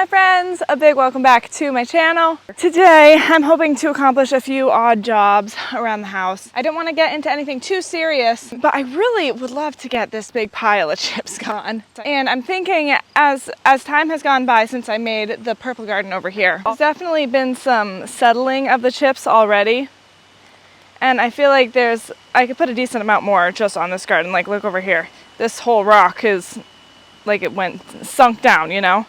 my friends, a big welcome back to my channel. Today I'm hoping to accomplish a few odd jobs around the house. I don't want to get into anything too serious, but I really would love to get this big pile of chips gone. And I'm thinking as time has gone by since I made the purple garden over here, there's definitely been some settling of the chips already. And I feel like I could put a decent amount more just on this garden. Like, look over here. This whole rock is like it sunk down, you know?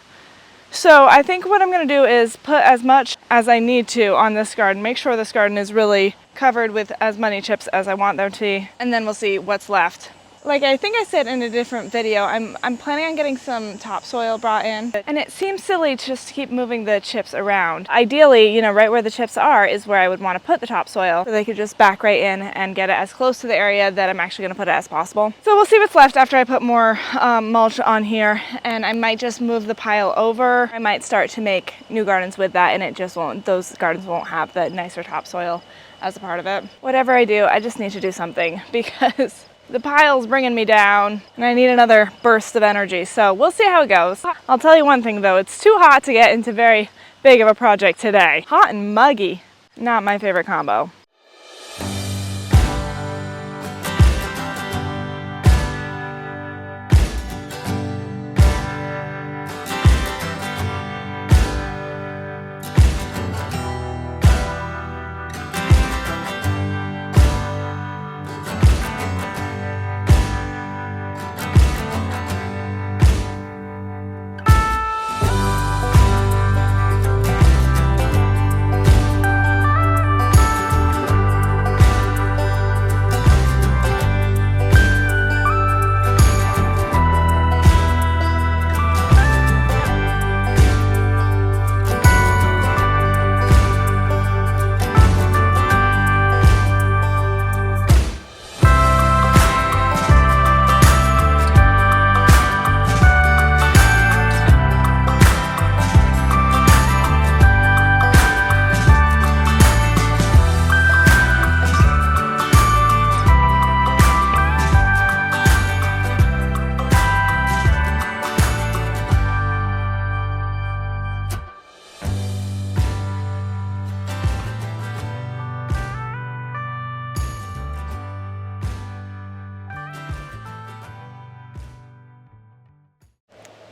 So I think what I'm going to do is put as much as I need to on this garden, make sure this garden is really covered with as many chips as I want there to be, and then we'll see what's left. Like I think I said in a different video, I'm planning on getting some topsoil brought in, and it seems silly just to keep moving the chips around. Ideally, you know, right where the chips are is where I would want to put the topsoil, so they could just back right in and get it as close to the area that I'm actually going to put it as possible. So we'll see what's left after I put more mulch on here, and I might just move the pile over. I might start to make new gardens with that, and those gardens won't have the nicer topsoil as a part of it. Whatever I do, I just need to do something because the pile's bringing me down and I need another burst of energy. So we'll see how it goes. I'll tell you one thing though, it's too hot to get into very big of a project today. Hot and muggy, not my favorite combo.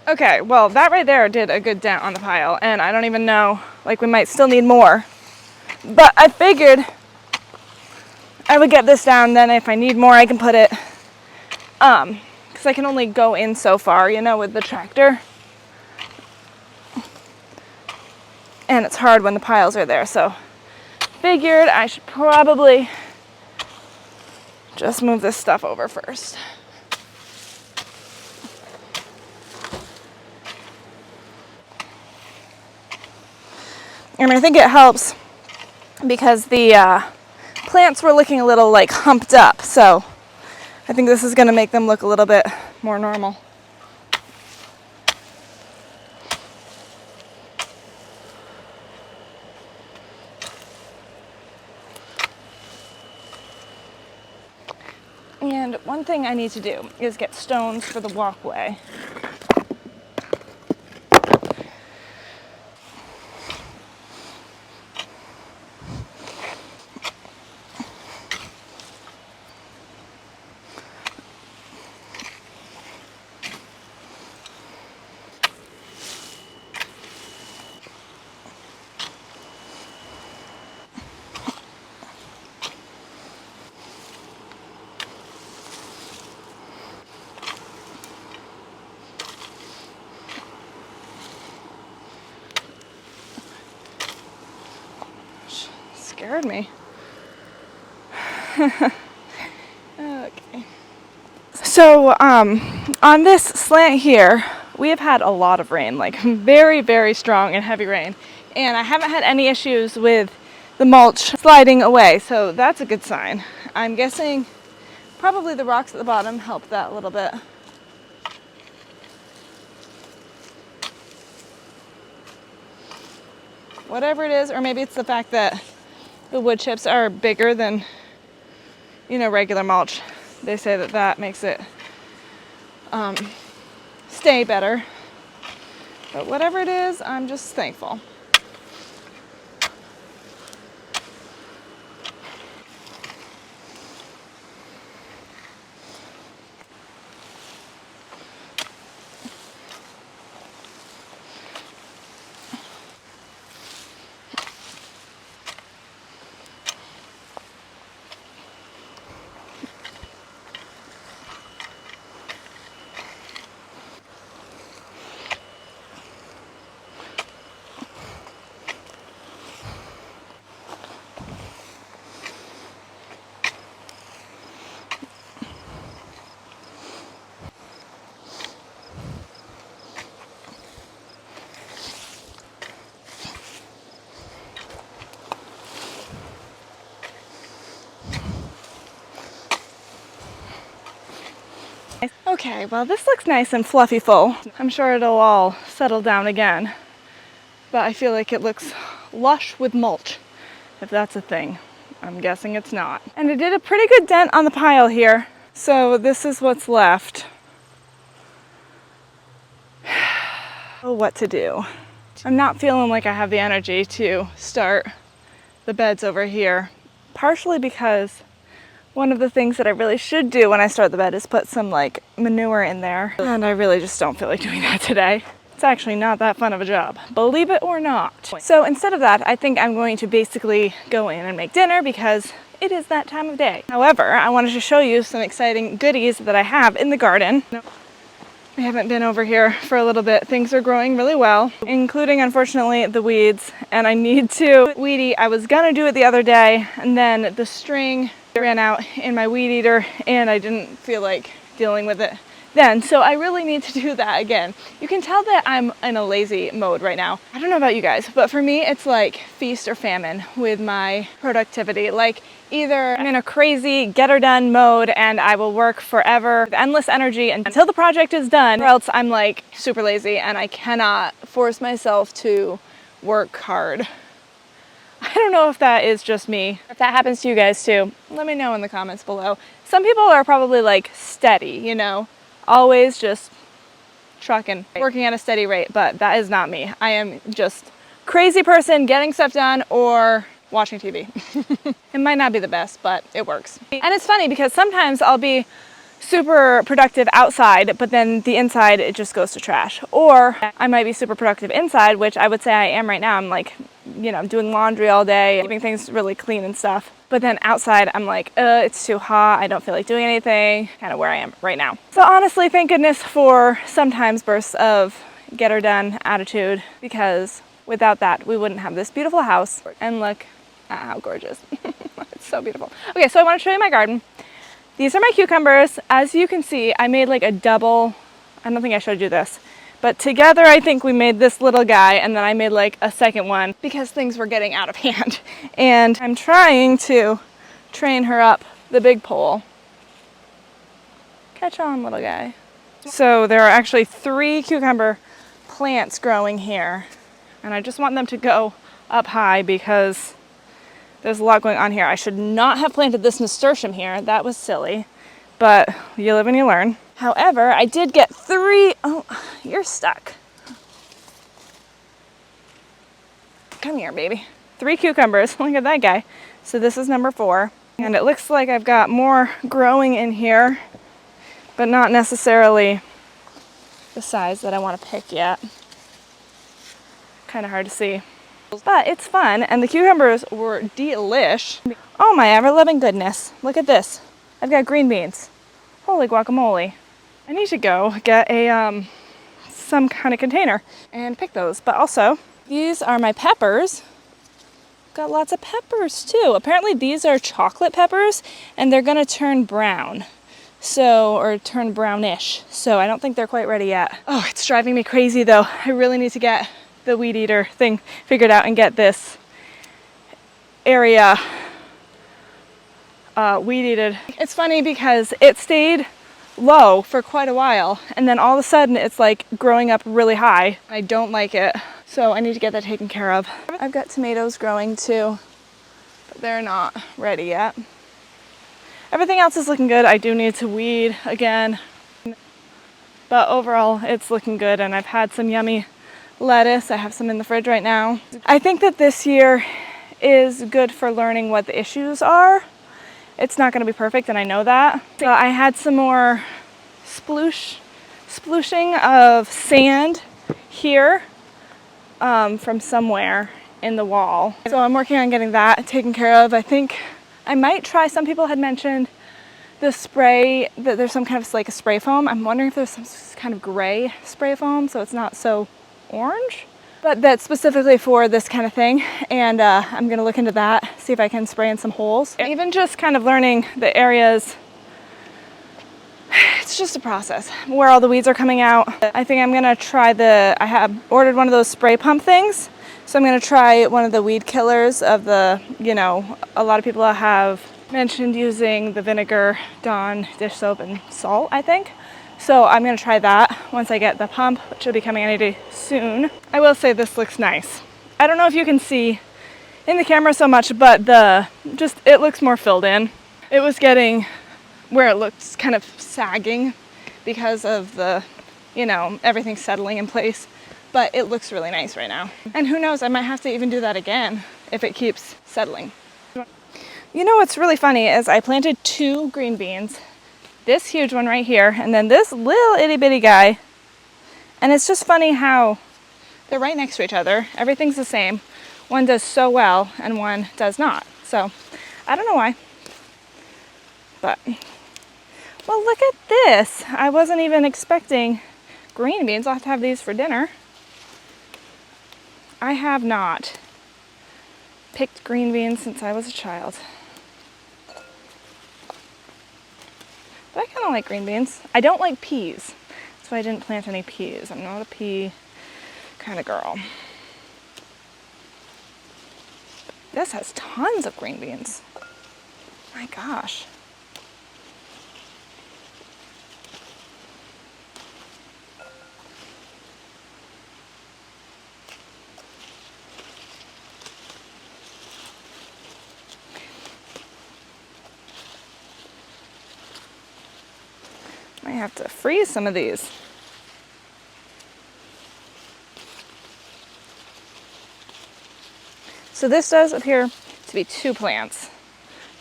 Okay, well that right there did a good dent on the pile, and I don't even know, like we might still need more. But I figured I would get this down, then if I need more I can put it, because I can only go in so far, you know, with the tractor. And it's hard when the piles are there, so figured I should probably just move this stuff over first. And I think it helps because the plants were looking a little like humped up, so I think this is going to make them look a little bit more normal. And one thing I need to do is get stones for the walkway. Scared me. Okay. So on this slant here, we have had a lot of rain, like very, very strong and heavy rain. And I haven't had any issues with the mulch sliding away, so that's a good sign. I'm guessing probably the rocks at the bottom helped that a little bit. Whatever it is, or maybe it's the fact that the wood chips are bigger than, you know, regular mulch. They say that makes it stay better. But whatever it is, I'm just thankful. Okay, well this looks nice and fluffy full. I'm sure it'll all settle down again, but I feel like it looks lush with mulch, if that's a thing. I'm guessing it's not. And I did a pretty good dent on the pile here, so this is what's left. Oh, what to do. I'm not feeling like I have the energy to start the beds over here, partially because one of the things that I really should do when I start the bed is put some like manure in there. And I really just don't feel like doing that today. It's actually not that fun of a job, believe it or not. So instead of that, I think I'm going to basically go in and make dinner because it is that time of day. However, I wanted to show you some exciting goodies that I have in the garden. I haven't been over here for a little bit. Things are growing really well, including, unfortunately, the weeds. And I need to weed eat. I was gonna do it the other day, and then the string ran out in my weed eater, and I didn't feel like dealing with it then. So I really need to do that again. You can tell that I'm in a lazy mode right now. I don't know about you guys, but for me, it's like feast or famine with my productivity. Like either I'm in a crazy get her done mode and I will work forever with endless energy until the project is done, or else I'm like super lazy and I cannot force myself to work hard. I don't know if that is just me. If that happens to you guys too, let me know in the comments below. Some people are probably like steady, you know, always just trucking, working at a steady rate, but that is not me. I am just crazy person getting stuff done or watching TV. It might not be the best, but it works. And it's funny because sometimes I'll be super productive outside, but then the inside, it just goes to trash. Or I might be super productive inside, which I would say I am right now. I'm like, you know, doing laundry all day, keeping things really clean and stuff. But then outside, I'm like, it's too hot. I don't feel like doing anything. Kind of where I am right now. So honestly, thank goodness for sometimes bursts of get her done attitude, because without that, we wouldn't have this beautiful house. And look at how gorgeous. It's so beautiful. Okay, so I want to show you my garden. These are my cucumbers. As you can see, I made like a double, I don't think I showed you this, but together I think we made this little guy, and then I made like a second one because things were getting out of hand. And I'm trying to train her up the big pole. Catch on, little guy. So there are actually 3 cucumber plants growing here, and I just want them to go up high because there's a lot going on here. I should not have planted this nasturtium here. That was silly, but you live and you learn. However, I did get 3, oh, you're stuck. Come here, baby. 3 cucumbers, look at that guy. So this is number 4. And it looks like I've got more growing in here, but not necessarily the size that I want to pick yet. Kind of hard to see. But it's fun, and the cucumbers were delish. Oh my ever-loving goodness. Look at this. I've got green beans. Holy guacamole. I need to go get a some kind of container and pick those. But also, these are my peppers. Got lots of peppers too. Apparently these are chocolate peppers, and they're gonna turn brown. So, or turn brownish. So I don't think they're quite ready yet. Oh, it's driving me crazy though. I really need to get the weed eater thing figured out and get this area weed-eated. It's funny because it stayed low for quite a while, and then all of a sudden it's like growing up really high. I don't like it, so I need to get that taken care of. I've got tomatoes growing too, but they're not ready yet. Everything else is looking good. I do need to weed again, but overall it's looking good, and I've had some yummy lettuce. I have some in the fridge right now. I think that this year is good for learning what the issues are. It's not going to be perfect, and I know that. So I had some more splooshing of sand here from somewhere in the wall. So I'm working on getting that taken care of. I think I might try, some people had mentioned the spray, that there's some kind of like a spray foam. I'm wondering if there's some kind of gray spray foam so it's not so orange, but that's specifically for this kind of thing. And I'm gonna look into that, see if I can spray in some holes. Even just kind of learning the areas, it's just a process where all the weeds are coming out. I think I'm gonna try I have ordered one of those spray pump things. So I'm gonna try one of the weed killers of the, you know, a lot of people have mentioned using the vinegar, Dawn dish soap, and salt, I think. So I'm gonna try that once I get the pump, which will be coming any day soon. I will say this looks nice. I don't know if you can see in the camera so much, but it looks more filled in. It was getting where it looks kind of sagging because of the, you know, everything settling in place. But it looks really nice right now. And who knows, I might have to even do that again if it keeps settling. You know what's really funny is I planted 2 green beans, this huge one right here, and then this little itty bitty guy. And it's just funny how they're right next to each other. Everything's the same. One does so well and one does not. So I don't know why. But, well, look at this. I wasn't even expecting green beans. I'll have to have these for dinner. I have not picked green beans since I was a child. But I kind of like green beans. I don't like peas. That's why I didn't plant any peas. I'm not a pea kind of girl. This has tons of green beans. My gosh. I have to freeze some of these. So this does appear to be 2 plants.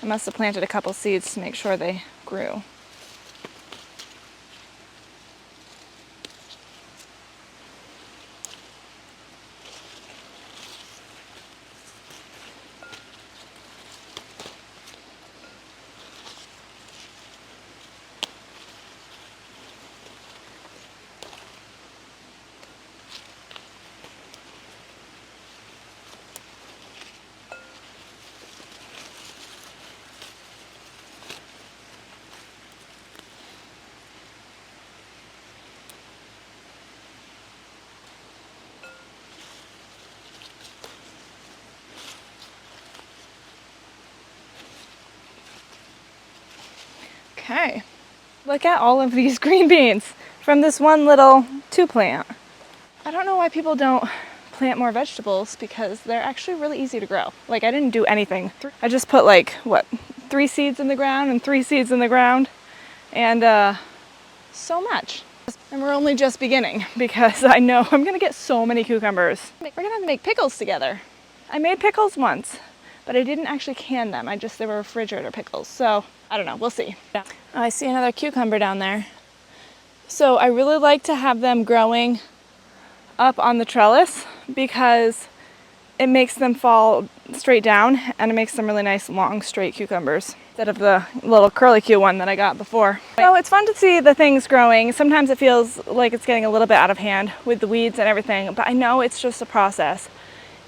I must have planted a couple seeds to make sure they grew. Okay, look at all of these green beans from this one little 2 plant. I don't know why people don't plant more vegetables because they're actually really easy to grow. Like, I didn't do anything. I just put like, what, 3 seeds in the ground and 3 seeds in the ground, and so much. And we're only just beginning because I know I'm gonna get so many cucumbers. We're gonna have to make pickles together. I made pickles once, but I didn't actually can them. They were refrigerator pickles. So I don't know, we'll see. Yeah. Oh, I see another cucumber down there. So I really like to have them growing up on the trellis because it makes them fall straight down and it makes them really nice long straight cucumbers instead of the little curlicue one that I got before. So it's fun to see the things growing. Sometimes it feels like it's getting a little bit out of hand with the weeds and everything, but I know it's just a process.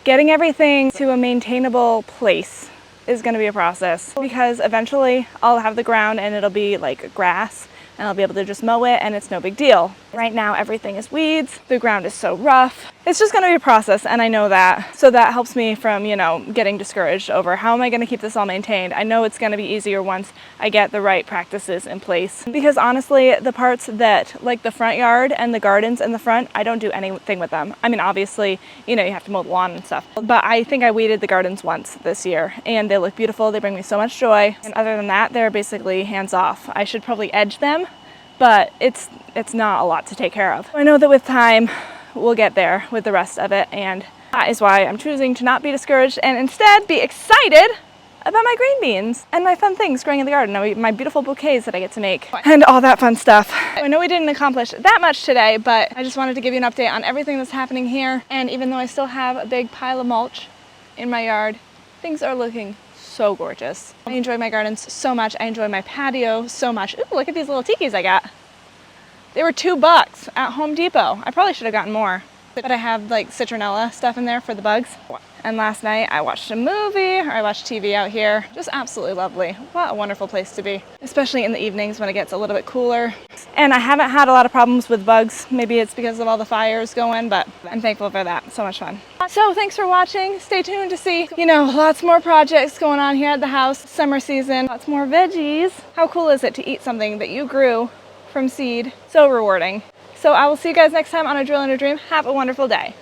Getting everything to a maintainable place is going to be a process because eventually I'll have the ground and it'll be like grass and I'll be able to just mow it and it's no big deal. Right now everything is weeds, the ground is so rough. It's just going to be a process and I know that. So that helps me from, you know, getting discouraged over how am I going to keep this all maintained. I know it's going to be easier once I get the right practices in place because honestly the parts that like the front yard and the gardens in the front, I don't do anything with them. I mean obviously, you know, you have to mow the lawn and stuff, but I think I weeded the gardens once this year and they look beautiful. They bring me so much joy, and other than that they're basically hands off. I should probably edge them, but it's not a lot to take care of. I know that with time we'll get there with the rest of it. And that is why I'm choosing to not be discouraged and instead be excited about my green beans and my fun things growing in the garden, my beautiful bouquets that I get to make and all that fun stuff. I know we didn't accomplish that much today, but I just wanted to give you an update on everything that's happening here. And even though I still have a big pile of mulch in my yard, things are looking so gorgeous. I enjoy my gardens so much. I enjoy my patio so much. Ooh, look at these little tikis I got. They were $2 at Home Depot. I probably should have gotten more, but I have like citronella stuff in there for the bugs. And last night I watched a movie, or I watched TV out here. Just absolutely lovely. What a wonderful place to be, especially in the evenings when it gets a little bit cooler. And I haven't had a lot of problems with bugs. Maybe it's because of all the fires going, but I'm thankful for that. So much fun. So thanks for watching. Stay tuned to see, lots more projects going on here at the house. Summer season, lots more veggies. How cool is it to eat something that you grew from seed? So rewarding. So I will see you guys next time on A Drill and a Dream. Have a wonderful day.